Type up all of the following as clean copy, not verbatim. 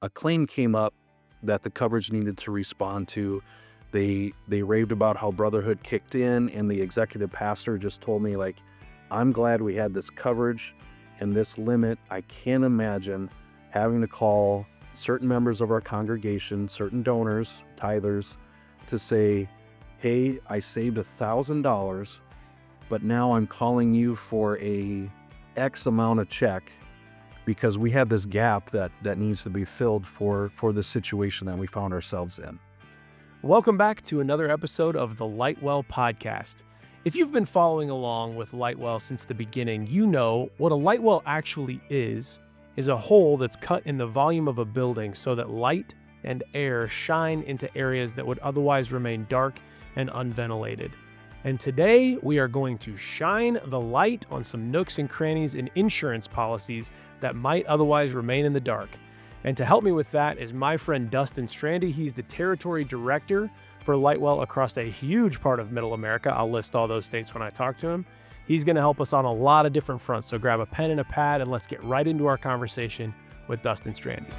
a claim came up that the coverage needed to respond to. They raved about how Brotherhood kicked in, and the executive pastor just told me, like, I'm glad we had this coverage and this limit. I can't imagine having to call certain members of our congregation, certain donors, tithers, to say, hey, I saved $1,000, but now I'm calling you for a X amount of check because we have this gap that needs to be filled for the situation that we found ourselves in. Welcome back to another episode of the Lightwell Podcast. If you've been following along with Lightwell since the beginning, you know what a Lightwell actually is a hole that's cut in the volume of a building so that light and air shine into areas that would otherwise remain dark and unventilated. And today we are going to shine the light on some nooks and crannies in insurance policies that might otherwise remain in the dark. And to help me with that is my friend Dustin Strande. He's the territory director for Lightwell across a huge part of Middle America. I'll list all those states when I talk to him. He's going to help us on a lot of different fronts. So grab a pen and a pad and let's get right into our conversation with Dustin Strande.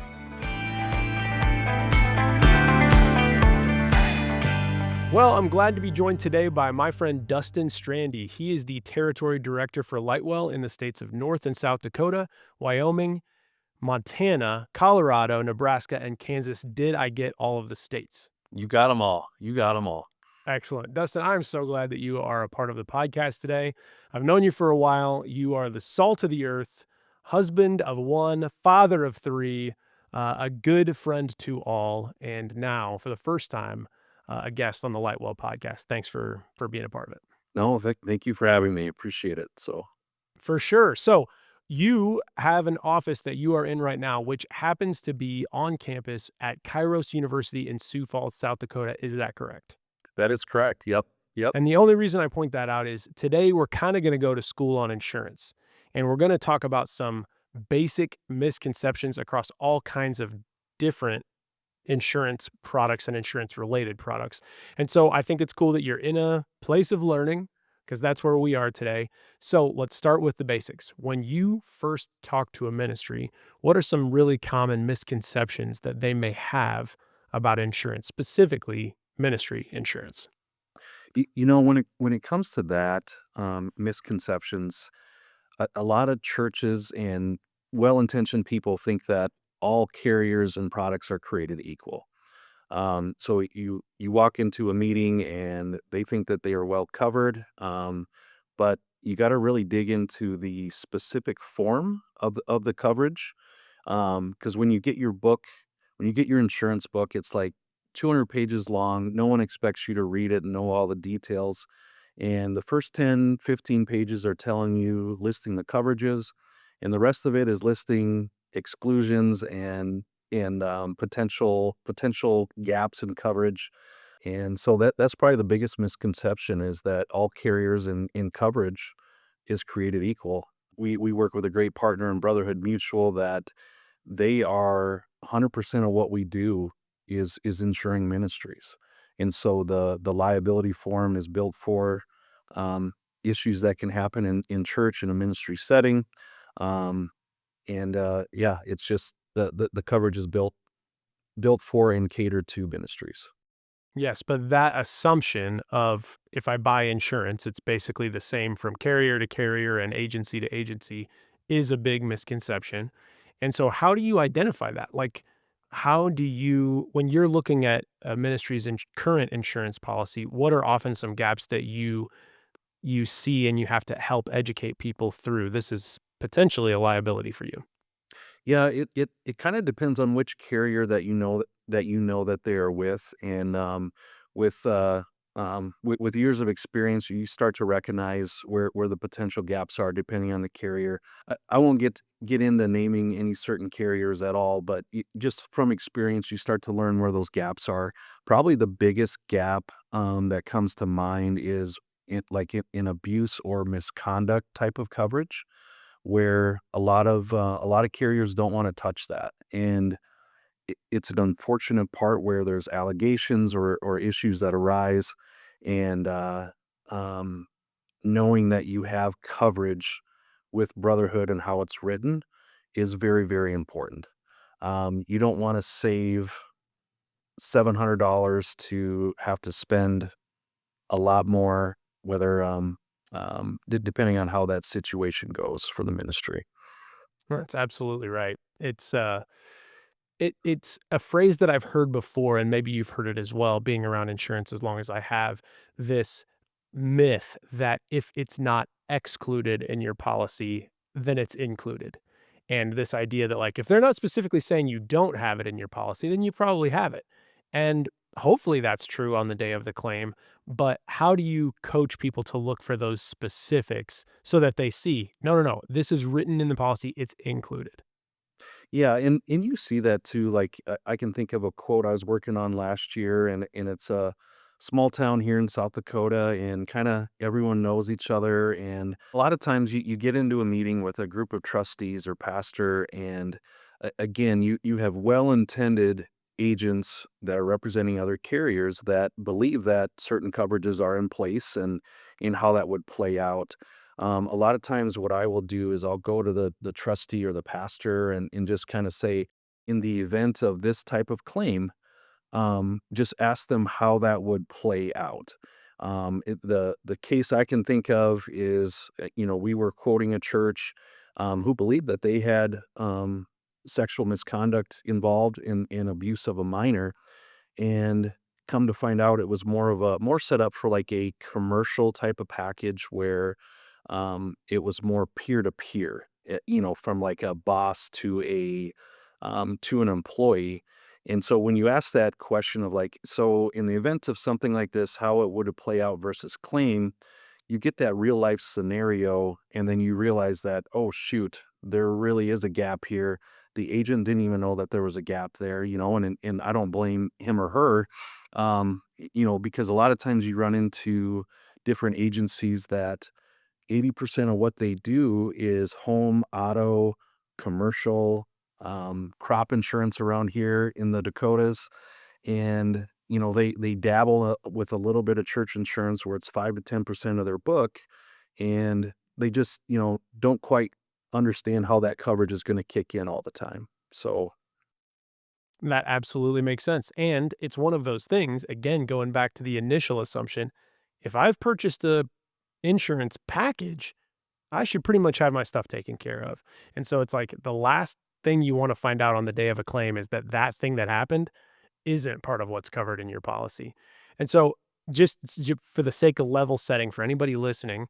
Well, I'm glad to be joined today by my friend Dustin Strande. He is the territory director for Lightwell in the states of North and South Dakota, Wyoming, Montana, Colorado, Nebraska, and Kansas. Did I get all of the states? You got them all. You got them all. Excellent. Dustin, I'm so glad that you are a part of the podcast today. I've known you for a while. You are the salt of the earth, husband of one, father of three, a good friend to all, and now, for the first time, a guest on the Lightwell podcast. Thanks for being a part of it. No, thank you for having me. Appreciate it. So, for sure. So you have an office that you are in right now, which happens to be on campus at Kairos University in Sioux Falls, South Dakota. Is that correct? That is correct. Yep. And the only reason I point that out is today we're kind of going to go to school on insurance, and we're going to talk about some basic misconceptions across all kinds of different insurance products and insurance-related products. And so I think it's cool that you're in a place of learning, because that's where we are today. So let's start with the basics. When you first talk to a ministry, what are some really common misconceptions that they may have about insurance, specifically ministry insurance? You know, when it comes to that, misconceptions, a lot of churches and well-intentioned people think that all carriers and products are created equal. So you walk into a meeting and they think that they are well covered, but you got to really dig into the specific form of the coverage, because when you get your insurance book, it's like 200 pages long. No one expects you to read it and know all the details. And the first 10, 15 pages are telling you, listing the coverages, and the rest of it is listing exclusions and potential gaps in coverage. And so that's probably the biggest misconception, is that all carriers in coverage is created equal. We work with a great partner in Brotherhood Mutual that they are 100% of what we do is insuring ministries. And so the liability form is built for issues that can happen in church in a ministry setting. It's just the coverage is built for and catered to ministries. Yes, but that assumption of if I buy insurance, it's basically the same from carrier to carrier and agency to agency is a big misconception. And so how do you identify that? Like, how do you, when you're looking at a ministry's current insurance policy, what are often some gaps that you see and you have to help educate people through? This is potentially a liability for you. Yeah, it kind of depends on which carrier that you know that they are with, and with with years of experience, you start to recognize where the potential gaps are depending on the carrier. I won't get into naming any certain carriers at all, but just from experience, you start to learn where those gaps are. Probably the biggest gap that comes to mind is in abuse or misconduct type of coverage, where a lot of carriers don't want to touch that, and it's an unfortunate part where there's allegations or issues that arise, and knowing that you have coverage with Brotherhood and how it's written is very, very important. You don't want to save $700 to have to spend a lot more, whether depending on how that situation goes for the ministry. That's absolutely right. It's a phrase that I've heard before, and maybe you've heard it as well, being around insurance as long as I have, this myth that if it's not excluded in your policy, then it's included. And this idea that, like, if they're not specifically saying you don't have it in your policy, then you probably have it. And hopefully that's true on the day of the claim. But how do you coach people to look for those specifics so that they see, no, no, no, this is written in the policy, it's included? Yeah, and you see that too. Like I can think of a quote I was working on last year, and it's a small town here in South Dakota, and kind of everyone knows each other. And a lot of times you get into a meeting with a group of trustees or pastor, and again, you have well-intended agents that are representing other carriers that believe that certain coverages are in place and in how that would play out. A lot of times, what I will do is I'll go to the trustee or the pastor and just kind of say, in the event of this type of claim, just ask them how that would play out. The case I can think of is, we were quoting a church who believed that they had sexual misconduct involved in abuse of a minor, and come to find out it was more set up for like a commercial type of package where it was more peer to peer, from like a boss to an employee. And so when you ask that question of like, so in the event of something like this, how it would play out versus claim, you get that real life scenario, and then you realize that, oh shoot, there really is a gap here. The agent didn't even know that there was a gap there, and I don't blame him or her, because a lot of times you run into different agencies that 80% of what they do is home, auto, commercial, crop insurance around here in the Dakotas. And, they dabble with a little bit of church insurance where it's 5 to 10% of their book. And they just, don't quite understand how that coverage is going to kick in all the time. So, That absolutely makes sense. And it's one of those things, again, going back to the initial assumption, if I've purchased a insurance package, I should pretty much have my stuff taken care of. And so it's like the last thing you want to find out on the day of a claim is that that thing that happened isn't part of what's covered in your policy. And so for the sake of level setting for anybody listening,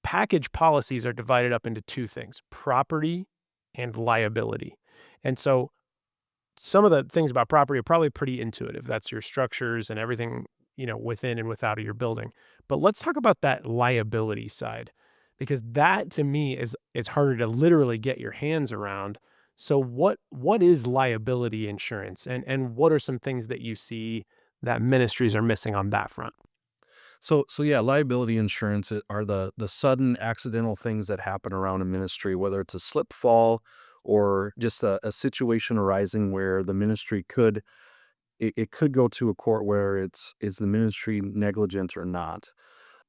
package policies are divided up into two things: property and liability. And so some of the things about property are probably pretty intuitive. That's your structures and everything, within and without of your building. But let's talk about that liability side, because that to me is harder to literally get your hands around. So what is liability insurance, and what are some things that you see that ministries are missing on that front? so yeah, liability insurance are the sudden accidental things that happen around a ministry, whether it's a slip fall or just a situation arising where the ministry it could go to a court where is the ministry negligent or not.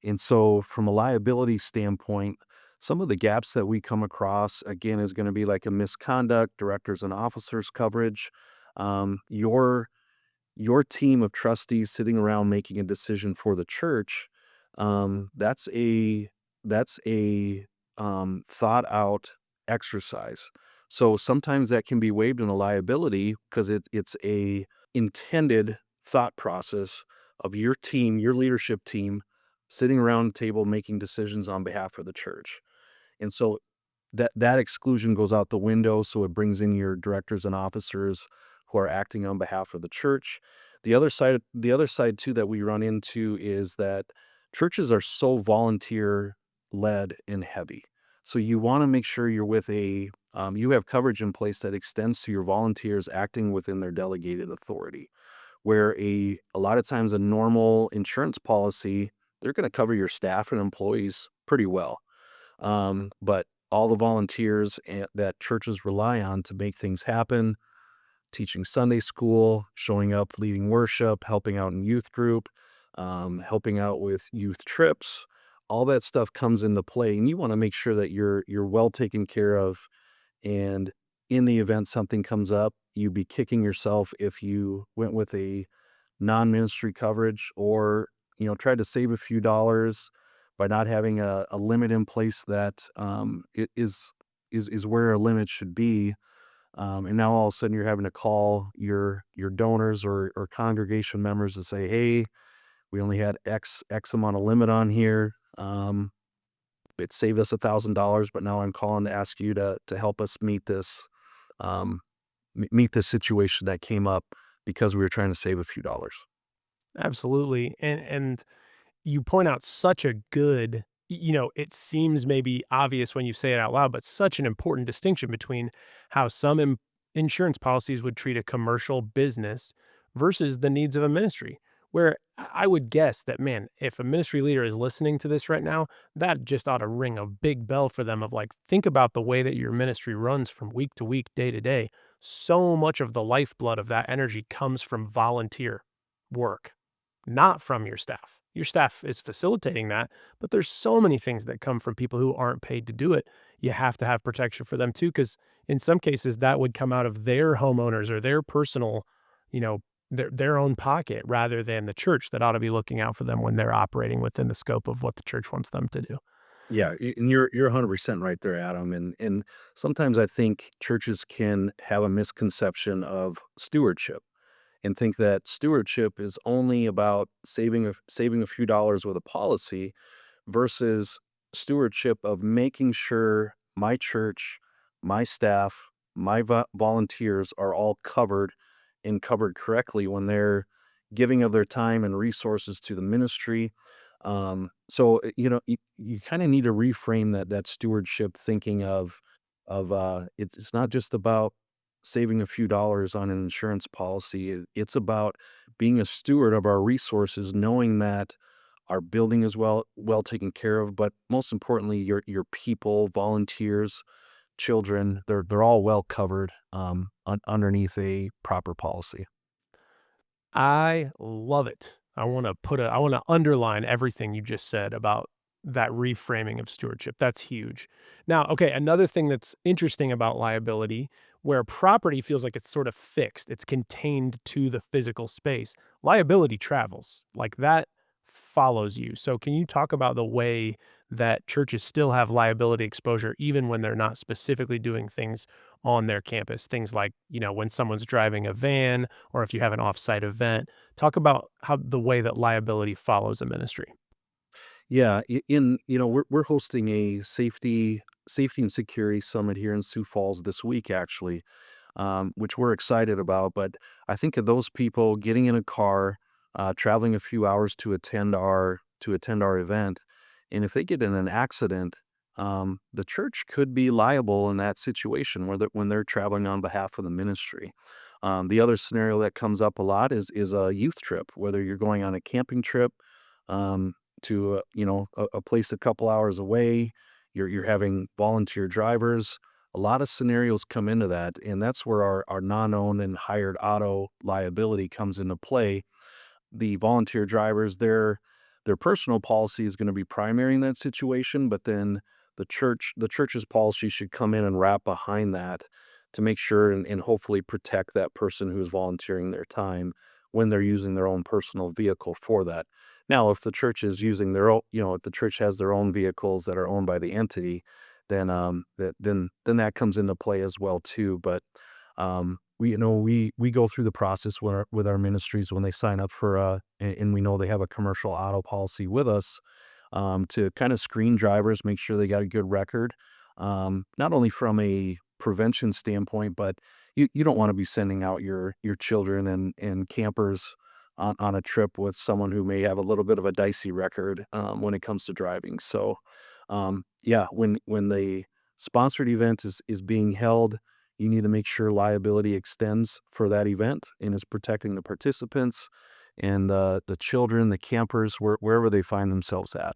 And so from a liability standpoint, some of the gaps that we come across again is going to be like a misconduct, directors and officers coverage. Your team of trustees sitting around making a decision for the church, that's a thought out exercise. So sometimes that can be waived in a liability because it's a intended thought process of your team, your leadership team, sitting around a table making decisions on behalf of the church. And so that exclusion goes out the window, so it brings in your directors and officers who are acting on behalf of the church. The other side too that we run into is that churches are so volunteer led and heavy. So you want to make sure you have coverage in place that extends to your volunteers acting within their delegated authority. Where a lot of times a normal insurance policy, they're going to cover your staff and employees pretty well. But all the volunteers that churches rely on to make things happen, teaching Sunday school, showing up, leading worship, helping out in youth group, helping out with youth trips, all that stuff comes into play, and you want to make sure that you're well taken care of. And in the event something comes up, you'd be kicking yourself if you went with a non-ministry coverage, or tried to save a few dollars by not having a limit in place that is where a limit should be. And now all of a sudden you're having to call your donors or congregation members to say, hey, we only had X amount of limit on here. It saved us $1,000, but now I'm calling to ask you to help us um, meet this situation that came up because we were trying to save a few dollars. Absolutely. And you point out such a good, it seems maybe obvious when you say it out loud, but such an important distinction between how some insurance policies would treat a commercial business versus the needs of a ministry. Where I would guess that, man, if a ministry leader is listening to this right now, that just ought to ring a big bell for them of like, think about the way that your ministry runs from week to week, day to day. So much of the lifeblood of that energy comes from volunteer work, not from your staff. Your staff is facilitating that, but there's so many things that come from people who aren't paid to do it. You have to have protection for them too, because in some cases that would come out of their homeowners or their personal, you know, their own pocket rather than the church that ought to be looking out for them when they're operating within the scope of what the church wants them to do. Yeah, and you're 100% right there, Adam. And sometimes I think churches can have a misconception of stewardship and think that stewardship is only about saving a few dollars with a policy, versus stewardship of making sure my church, my staff, my volunteers are all covered and covered correctly when they're giving of their time and resources to the ministry. You kind of need to reframe that stewardship thinking of it's not just about saving a few dollars on an insurance policy. It's about being a steward of our resources, knowing that our building is well taken care of, but most importantly, your people, volunteers, children, they're all well covered underneath a proper policy. I love it. I want to underline everything you just said about that reframing of stewardship. That's huge. Now, okay, another thing that's interesting about liability, where property feels like it's sort of fixed, it's contained to the physical space. Liability travels. Like that follows you. So can you talk about the way that churches still have liability exposure even when they're not specifically doing things on their campus? Things like, when someone's driving a van or if you have an offsite event. Talk about how the way that liability follows a ministry. Yeah, we're hosting a safety and security summit here in Sioux Falls this week, actually, which we're excited about. But I think of those people getting in a car, traveling a few hours to attend our event, and if they get in an accident, the church could be liable in that situation when they're traveling on behalf of the ministry. The other scenario that comes up a lot is a youth trip, whether you're going on a camping trip. To a place a couple hours away. You're having volunteer drivers. A lot of scenarios come into that, and that's where our non-owned and hired auto liability comes into play. The volunteer drivers, their personal policy is going to be primary in that situation, but then the church's policy should come in and wrap behind that to make sure and hopefully protect that person who's volunteering their time when they're using their own personal vehicle for that. Now, if the church is using their own, if the church has their own vehicles that are owned by the entity, then that comes into play as well too. But we go through the process with our ministries when they sign up for and we know they have a commercial auto policy with us, to kind of screen drivers, make sure they got a good record, not only from a prevention standpoint, but you don't want to be sending out your children and campers on a trip with someone who may have a little bit of a dicey record when it comes to driving. So, yeah, when the sponsored event is being held, you need to make sure liability extends for that event and is protecting the participants and the children, the campers, wherever they find themselves at.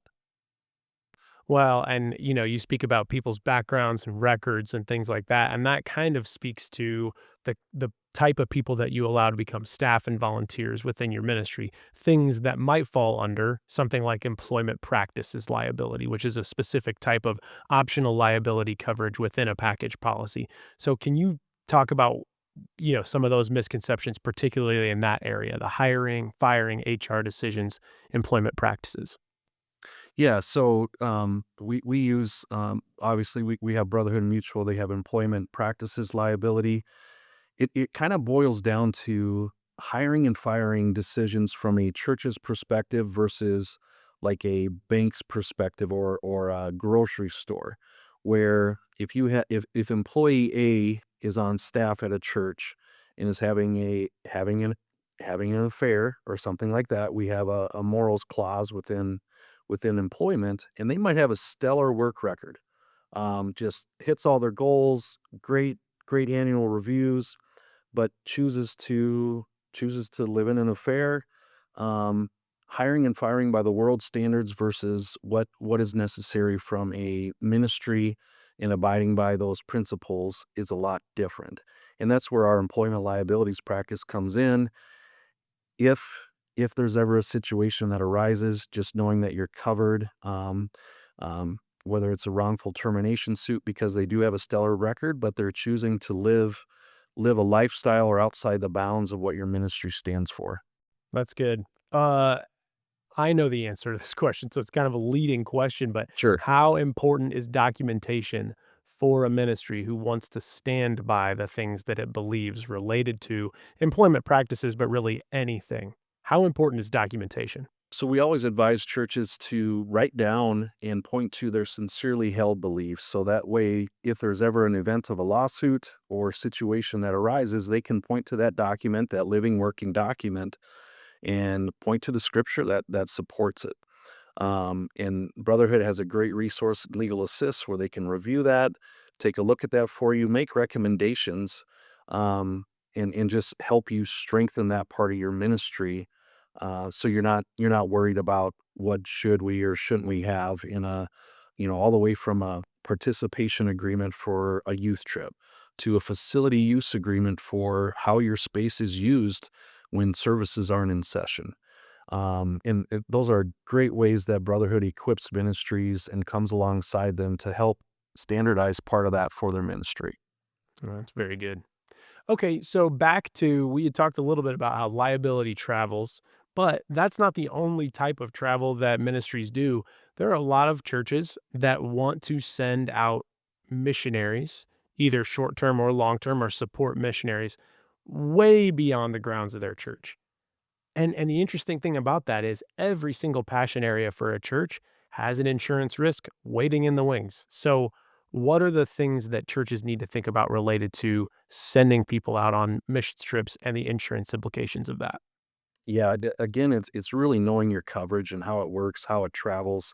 Well, and you speak about people's backgrounds and records and things like that, and that kind of speaks to the type of people that you allow to become staff and volunteers within your ministry. Things that might fall under something like employment practices liability, which is a specific type of optional liability coverage within a package policy. So, can you talk about some of those misconceptions, particularly in that area, the hiring, firing, HR decisions, employment practices. Yeah, so we use obviously we have Brotherhood Mutual. They have employment practices liability. It kind of boils down to hiring and firing decisions from a church's perspective versus like a bank's perspective or a grocery store, where if employee A is on staff at a church and is having an affair or something like that, we have a morals clause within employment, and they might have a stellar work record, just hits all their goals, great annual reviews, but chooses to live in an affair. Um, Hiring and firing by the world standards versus what is necessary from a ministry and abiding by those principles is a lot different. And that's where our employment liabilities practice comes in. If there's ever a situation that arises, just knowing that you're covered, whether it's a wrongful termination suit because they do have a stellar record, but they're choosing to live a lifestyle or outside the bounds of what your ministry stands for. That's good. I know the answer to this question, so it's kind of a leading question, but Sure. how important is documentation for a ministry who wants to stand by the things that it believes related to employment practices, but really anything? How important is documentation? So we always advise churches to write down and point to their sincerely held beliefs. So that way, if there's ever an event of a lawsuit or situation that arises, they can point to that document, that living, working document, and point to the scripture that supports it. And Brotherhood has a great resource, Legal Assist, where they can review that, take a look at that for you, make recommendations, and just help you strengthen that part of your ministry. So you're not worried about what should we or shouldn't we have in all the way from a participation agreement for a youth trip to a facility use agreement for how your space is used when services aren't in session. Those are great ways that Brotherhood equips ministries and comes alongside them to help standardize part of that for their ministry. That's very good. Okay, so back to we had talked a little bit about how liability travels, but that's not the only type of travel that ministries do. There are a lot of churches that want to send out missionaries, either short term or long term, or support missionaries way beyond the grounds of their church. And the interesting thing about that is every single passion area for a church has an insurance risk waiting in the wings. So, what are the things that churches need to think about related to sending people out on mission trips and the insurance implications of that? Yeah, again, it's really knowing your coverage and how it works, how it travels,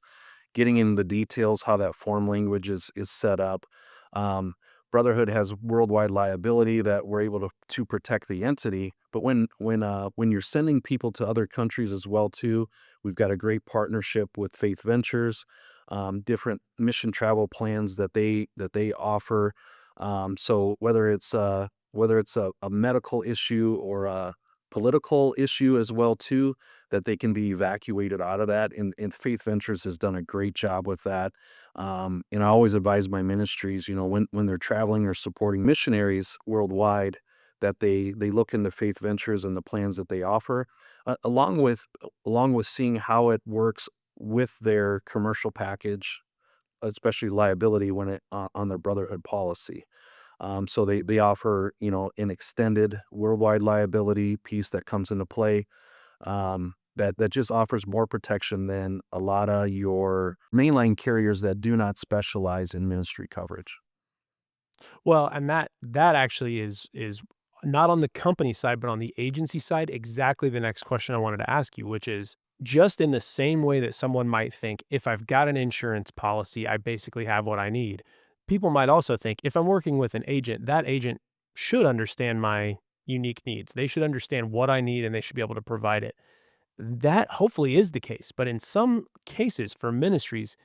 getting in the details, how that form language is set up. Um, Brotherhood has worldwide liability that we're able to protect the entity, but when you're sending people to other countries as well too, we've got a great partnership with Faith Ventures, different mission travel plans that they offer. So whether it's a medical issue or a political issue as well too, that they can be evacuated out of that. And Faith Ventures has done a great job with that. And I always advise my ministries, when they're traveling or supporting missionaries worldwide, that they look into Faith Ventures and the plans that they offer, along with seeing how it works with their commercial package, especially liability when it on their Brotherhood policy. So they offer, an extended worldwide liability piece that comes into play, that just offers more protection than a lot of your mainline carriers that do not specialize in ministry coverage. Well, and that actually is not on the company side, but on the agency side, exactly the next question I wanted to ask you, which is just in the same way that someone might think, if I've got an insurance policy, I basically have what I need. People might also think, if I'm working with an agent, that agent should understand my unique needs. They should understand what I need and they should be able to provide it. That hopefully is the case. But in some cases for ministries,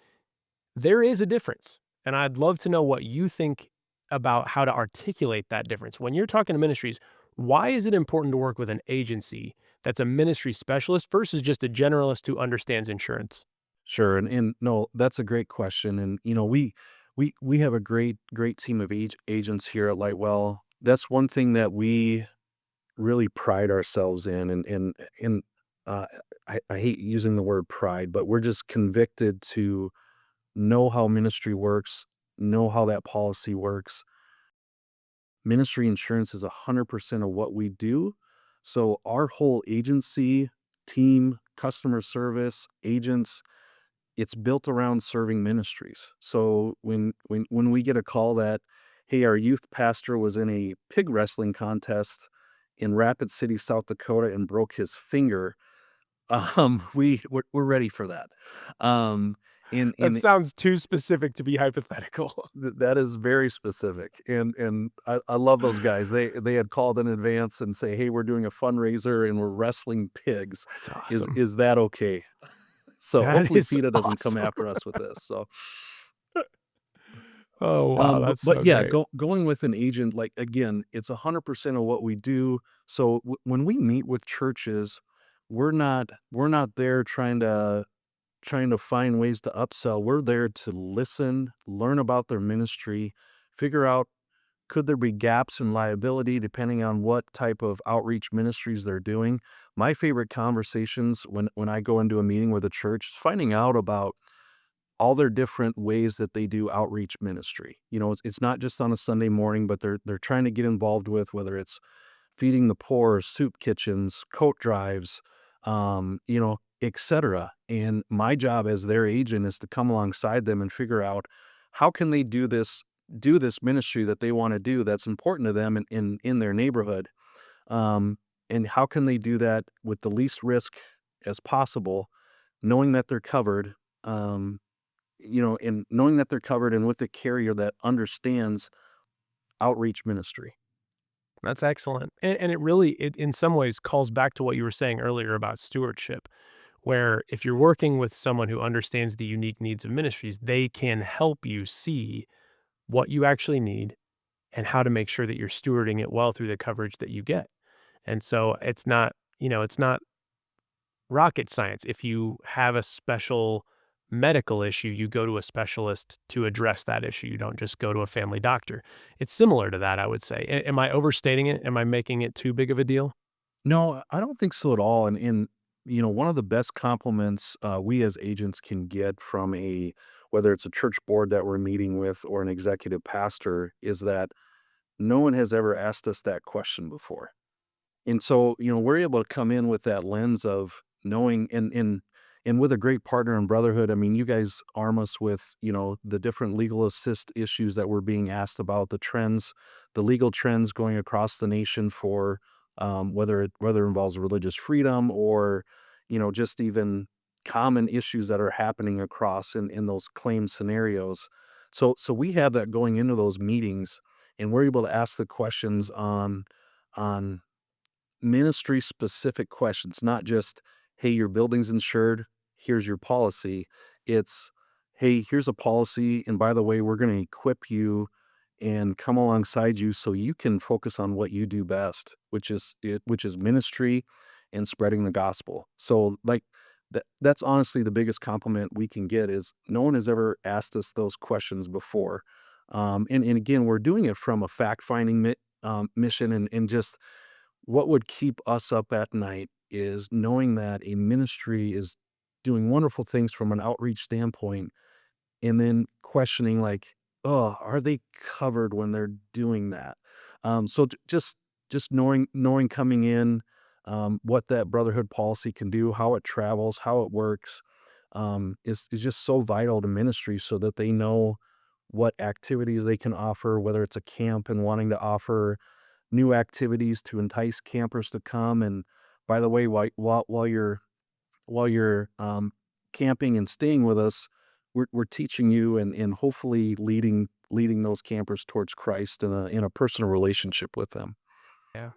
there is a difference, and I'd love to know what you think about how to articulate that difference. When you're talking to ministries, why is it important to work with an agency that's a ministry specialist versus just a generalist who understands insurance? Sure, and no, that's a great question, and we have a great team of agents here at Lightwell. that's one thing that we really pride ourselves in, and uh, I hate using the word pride, but we're just convicted to know how ministry works, know how that policy works. Ministry insurance is 100% of what we do. So our whole agency, team, customer service, agents, it's built around serving ministries. So when we get a call that, hey, our youth pastor was in a pig wrestling contest in Rapid City, South Dakota, and broke his finger, we're ready for that. Um, That in sounds too specific to be hypothetical. That is very specific, and I love those guys. They had called in advance and say, "Hey, we're doing a fundraiser and we're wrestling pigs. That's Is awesome. is that okay?" So That hopefully is PETA doesn't come awesome. after us with this. So, Oh, wow, that's but so yeah, great. going with an agent, like again, it's 100% of what we do. So when we meet with churches, we're not there trying to find ways to upsell. We're there to listen, learn about their ministry, figure out could there be gaps in liability depending on what type of outreach ministries they're doing. My favorite conversations when I go into a meeting with a church is finding out about all their different ways that they do outreach ministry. It's not just on a Sunday morning, but they're trying to get involved with whether it's feeding the poor, soup kitchens, coat drives, etc. And my job as their agent is to come alongside them and figure out how can they do this ministry that they want to do that's important to them in their neighborhood. Um, and how can they do that with the least risk as possible, knowing that they're covered, and knowing that they're covered and with a carrier that understands outreach ministry. That's excellent. And it really, in some ways, calls back to what you were saying earlier about stewardship, where if you're working with someone who understands the unique needs of ministries, they can help you see what you actually need and how to make sure that you're stewarding it well through the coverage that you get. And so it's not rocket science. If you have a special medical issue, you go to a specialist to address that issue. You don't just go to a family doctor. It's similar to that, I would say. Am I overstating it? Am I making it too big of a deal? No, I don't think so at all. And one of the best compliments we as agents can get from whether it's a church board that we're meeting with or an executive pastor is that no one has ever asked us that question before. And so, we're able to come in with that lens of knowing and with a great partner in brotherhood. I mean, you guys arm us with, the different legal assist issues that we're being asked about, the trends, the legal trends going across the nation for whether it involves religious freedom or, just even common issues that are happening across in those claim scenarios. So we have that going into those meetings and we're able to ask the questions on ministry specific questions, not just, hey, your building's insured, here's your policy. It's, hey, here's a policy. And by the way, we're going to equip you and come alongside you so you can focus on what you do best, which is ministry and spreading the gospel. So like that's honestly the biggest compliment we can get is no one has ever asked us those questions before. And again, we're doing it from a fact finding mission and just what would keep us up at night is knowing that a ministry is doing wonderful things from an outreach standpoint and then questioning like, oh, are they covered when they're doing that? So just knowing coming in, what that brotherhood policy can do, how it travels, how it works, is just so vital to ministry so that they know what activities they can offer, whether it's a camp and wanting to offer new activities to entice campers to come. And by the way, while you're camping and staying with us, we're teaching you and hopefully leading those campers towards Christ in a personal relationship with them. Yeah.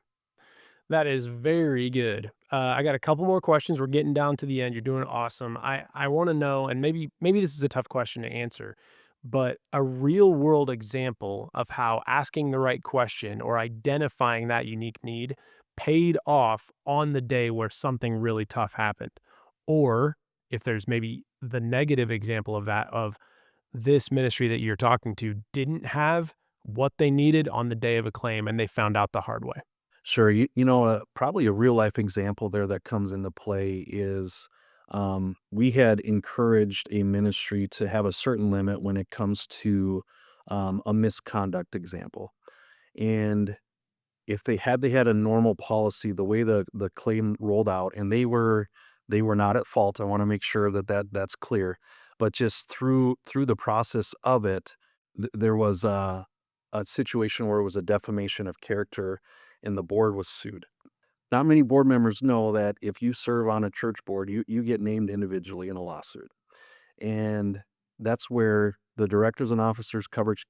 That is very good. I got a couple more questions. We're getting down to the end. You're doing awesome. I want to know, and maybe this is a tough question to answer, but a real world example of how asking the right question or identifying that unique need paid off on the day where something really tough happened. Or if there's maybe the negative example of that, of this ministry that you're talking to didn't have what they needed on the day of a claim, and they found out the hard way. Sure. Probably a real life example there that comes into play is we had encouraged a ministry to have a certain limit when it comes to a misconduct example. And if they had a normal policy, the way the claim rolled out, and they were not at fault. I want to make sure that's clear. But just through the process of it, there was a situation where it was a defamation of character, and the board was sued. Not many board members know that if you serve on a church board, you get named individually in a lawsuit. And that's where the directors and officers coverage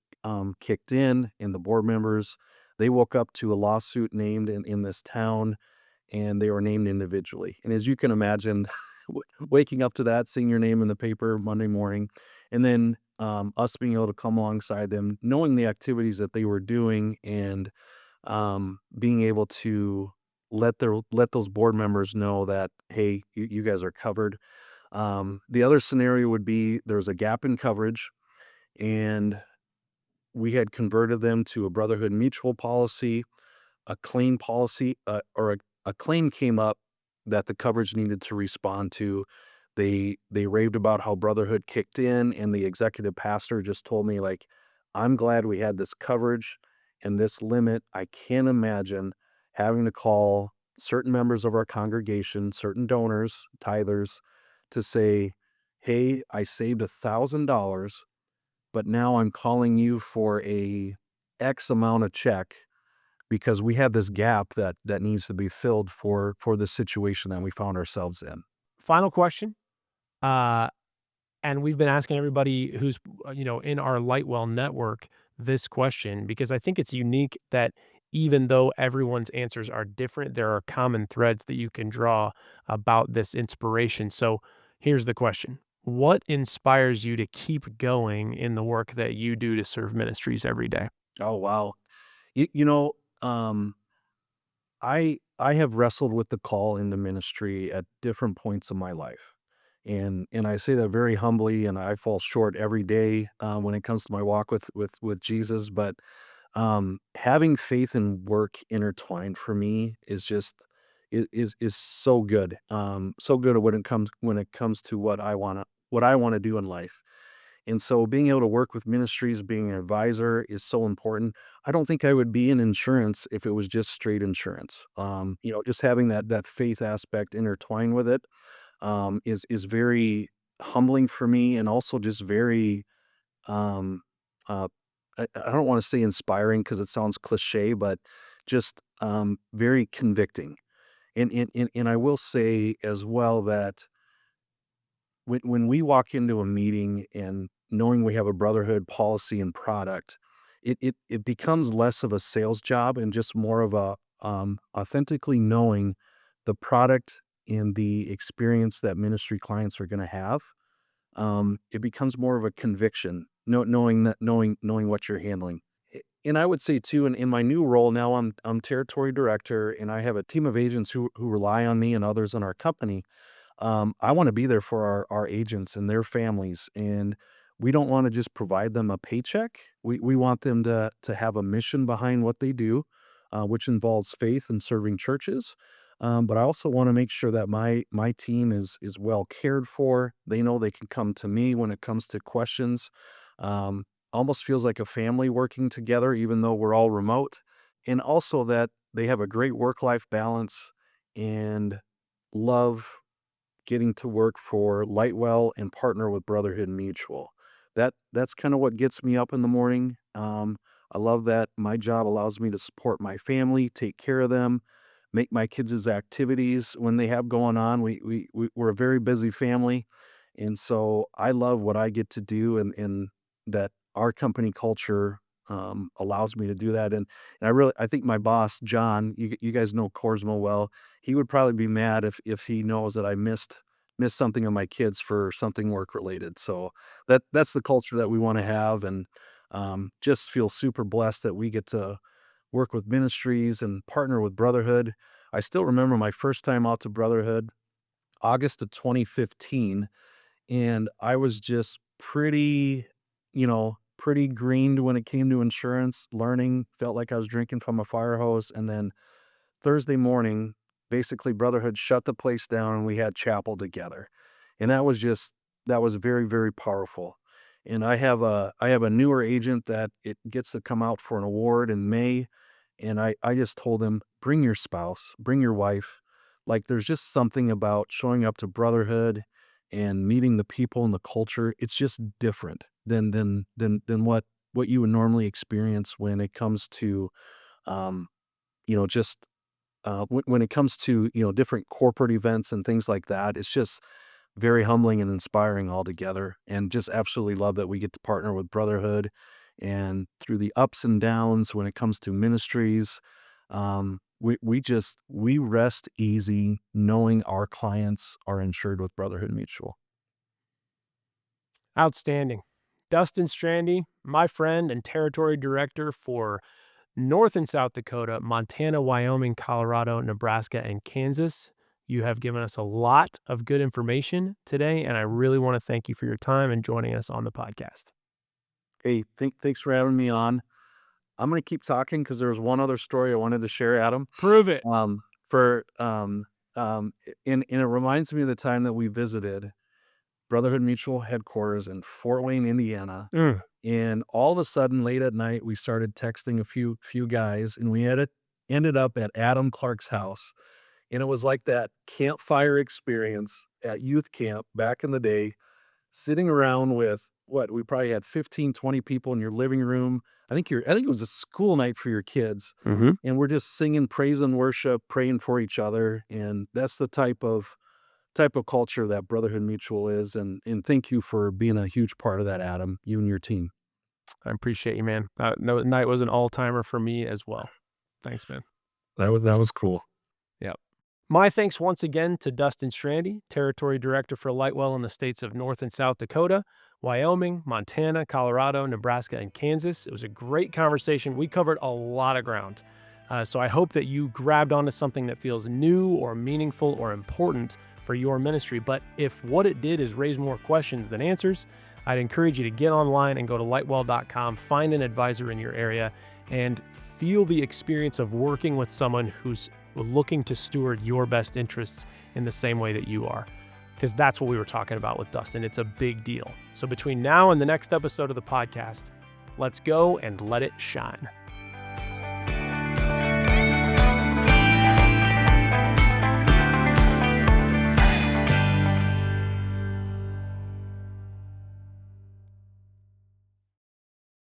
kicked in, and the board members, they woke up to a lawsuit named in this town, and they were named individually. And as you can imagine, waking up to that, seeing your name in the paper Monday morning, and then us being able to come alongside them, knowing the activities that they were doing, and being able to let those board members know that, hey, you guys are covered. The other scenario would be there's a gap in coverage, and we had converted them to a brotherhood mutual policy, a claim policy, a claim came up that the coverage needed to respond to. They raved about how brotherhood kicked in, and the executive pastor just told me, like, I'm glad we had this coverage and this limit. I can't imagine having to call certain members of our congregation, certain donors, tithers, to say, hey, I saved $1,000, but now I'm calling you for a X amount of check because we have this gap that needs to be filled for the situation that we found ourselves in. Final question. Uh, and we've been asking everybody who's, in our Lightwell network this question because I think it's unique that even though everyone's answers are different, there are common threads that you can draw about this inspiration. So here's the question. What inspires you to keep going in the work that you do to serve ministries every day? Oh wow. You, you know, um I have wrestled with the call into ministry at different points of my life. And I say that very humbly, and I fall short every day when it comes to my walk with Jesus. But having faith and work intertwined for me is just is so good. So good when it comes to what I want to do in life. And so being able to work with ministries, being an advisor is so important. I don't think I would be in insurance if it was just straight insurance. Just having that faith aspect intertwined with it is very humbling for me, and also just very um, uh, I don't want to say inspiring because it sounds cliche, but just very convicting. And I will say as well that when we walk into a meeting and knowing we have a brotherhood policy and product, it becomes less of a sales job and just more of a authentically knowing the product and the experience that ministry clients are going to have. It becomes more of a conviction, knowing what you're handling. And I would say too, in my new role now, I'm territory director, and I have a team of agents who rely on me and others in our company. I want to be there for our agents and their families, and we don't want to just provide them a paycheck. We want them to have a mission behind what they do, which involves faith and serving churches. But I also want to make sure that my team is well cared for. They know they can come to me when it comes to questions. Almost feels like a family working together, even though we're all remote, and also that they have a great work life balance and love getting to work for Lightwell and partner with Brotherhood Mutual. That's kind of what gets me up in the morning. I love that my job allows me to support my family, take care of them, make my kids' activities when they have going on. We're a very busy family, and so I love what I get to do, and that our company culture allows me to do that. And I think my boss John, you guys know Corsmo well. He would probably be mad if he knows that I missed something of my kids for something work related. So that's the culture that we want to have, and just feel super blessed that we get to work with ministries and partner with Brotherhood. I still remember my first time out to Brotherhood, August of 2015, and I was just pretty, pretty greened when it came to insurance, learning, felt like I was drinking from a fire hose. And then Thursday morning, basically Brotherhood shut the place down and we had chapel together. And that was very, very powerful. And I have a newer agent that it gets to come out for an award in May. And I just told him, bring your spouse, bring your wife. Like there's just something about showing up to Brotherhood and meeting the people and the culture. It's just different than what you would normally experience when it comes to um, just when it comes to different corporate events and things like that. It's just very humbling and inspiring altogether, and just absolutely love that we get to partner with Brotherhood, and through the ups and downs when it comes to ministries, we rest easy knowing our clients are insured with Brotherhood Mutual. Outstanding. Dustin Strande, my friend and territory director for North and South Dakota, Montana, Wyoming, Colorado, Nebraska, and Kansas. You have given us a lot of good information today, and I really want to thank you for your time and joining us on the podcast. Hey, thanks for having me on. I'm going to keep talking because there was one other story I wanted to share, Adam. Prove it. For and it reminds me of the time that we visited Brotherhood Mutual headquarters in Fort Wayne, Indiana. Mm. And all of a sudden, late at night, we started texting a few guys, and ended up at Adam Clark's house. And it was like that campfire experience at youth camp back in the day, sitting around with what we probably had 15, 20 people in your living room. I think it was a school night for your kids. Mm-hmm. And we're just singing praise and worship, praying for each other. And that's the type of culture that Brotherhood Mutual is. And thank you for being a huge part of that, Adam, you and your team. I appreciate you, man. No, night was an all-timer for me as well. Thanks, man. That was cool. Yep. My thanks once again to Dustin Strande, Territory Director for Lightwell in the states of North and South Dakota, Wyoming, Montana, Colorado, Nebraska, and Kansas. It was a great conversation. We covered a lot of ground. So I hope that you grabbed onto something that feels new or meaningful or important for your ministry. But if what it did is raise more questions than answers, I'd encourage you to get online and go to lightwell.com, find an advisor in your area, and feel the experience of working with someone who's looking to steward your best interests in the same way that you are. Because that's what we were talking about with Dustin. It's a big deal. So between now and the next episode of the podcast, let's go and let it shine.